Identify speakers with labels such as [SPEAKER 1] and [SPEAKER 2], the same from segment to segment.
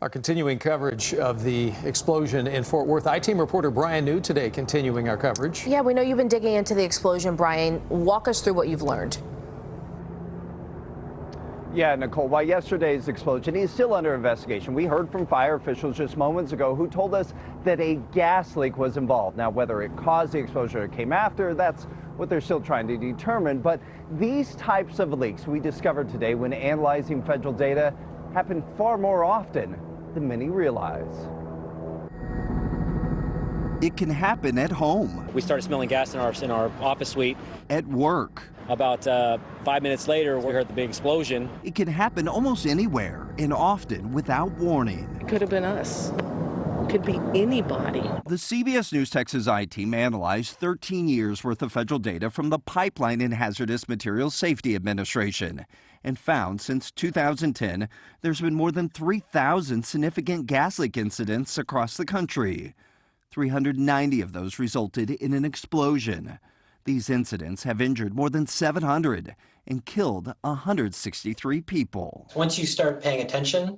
[SPEAKER 1] Our continuing coverage of the explosion in Fort Worth. I-Team reporter Brian New today continuing our coverage.
[SPEAKER 2] Yeah, we know you've been digging into the explosion, Brian. Walk us through what you've learned.
[SPEAKER 3] Yeah, Nicole, while yesterday's explosion is still under investigation, we heard from fire officials just moments ago who told us that a gas leak was involved. Now, whether it caused the explosion or came after, that's what they're still trying to determine. But these types of leaks we discovered today when analyzing federal data happen far more often than many realize.
[SPEAKER 4] It can happen at home.
[SPEAKER 5] We started smelling gas in our office suite.
[SPEAKER 4] At work.
[SPEAKER 5] About 5 minutes later, we heard the big explosion.
[SPEAKER 4] It can happen almost anywhere and often without warning.
[SPEAKER 6] It could have been us. It could be anybody.
[SPEAKER 4] The CBS News Texas I-Team analyzed 13 years worth of federal data from the Pipeline and Hazardous Materials Safety Administration and found since 2010 there's been more than 3,000 significant gas leak incidents across the country. 390 of those resulted in an explosion. These incidents have injured more than 700 and killed 163 people.
[SPEAKER 7] Once you start paying attention,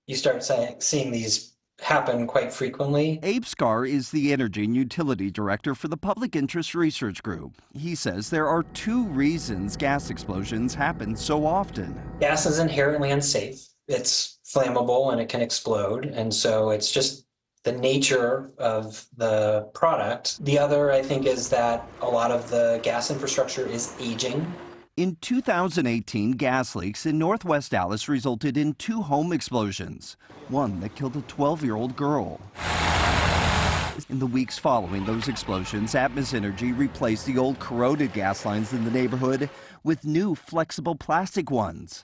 [SPEAKER 7] you start seeing these happen quite frequently.
[SPEAKER 4] Abe Scar is the Energy and Utility Director for the Public Interest Research Group. He says there are two reasons gas explosions happen so often.
[SPEAKER 7] Gas is inherently unsafe. It's flammable and it can explode, and so it's just the nature of the product. The other, I think, is that a lot of the gas infrastructure is aging.
[SPEAKER 4] In 2018, gas leaks in northwest Dallas resulted in 2 home explosions, one that killed a 12-year-old girl. In the weeks following those explosions, Atmos Energy replaced the old corroded gas lines in the neighborhood with new flexible plastic ones.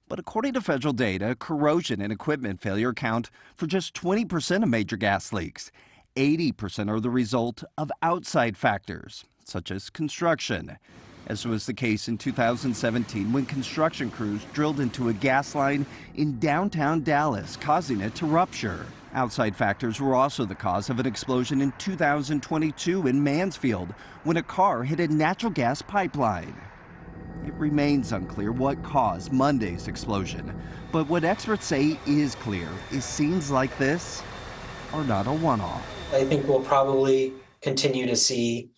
[SPEAKER 4] But according to federal data, corrosion and equipment failure account for just 20% of major gas leaks. 80% are the result of outside factors, such as construction, as was the case in 2017 when construction crews drilled into a gas line in downtown Dallas, causing it to rupture. Outside factors were also the cause of an explosion in 2022 in Mansfield when a car hit a natural gas pipeline. It remains unclear what caused Monday's explosion, but what experts say is clear is scenes like this are not a one-off.
[SPEAKER 7] I think we'll probably continue to see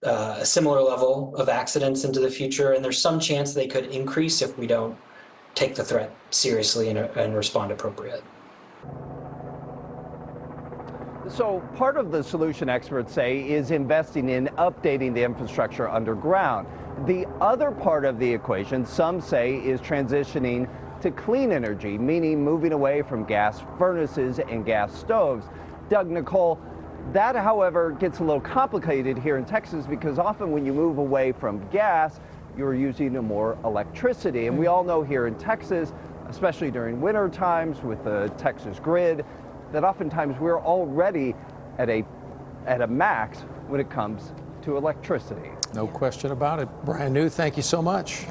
[SPEAKER 7] a similar level of accidents into the future, and there's some chance they could increase if we don't take the threat seriously and respond appropriately.
[SPEAKER 3] So part of the solution, experts say, is investing in updating the infrastructure underground. The other part of the equation, some say, is transitioning to clean energy, meaning moving away from gas furnaces and gas stoves. Doug, Nicole, that, however, gets a little complicated here in Texas because often when you move away from gas, you're using more electricity. And we all know here in Texas, especially during winter times with the Texas grid, that oftentimes we're already at a max when it comes to electricity.
[SPEAKER 1] No question about it. Brian New, thank you so much.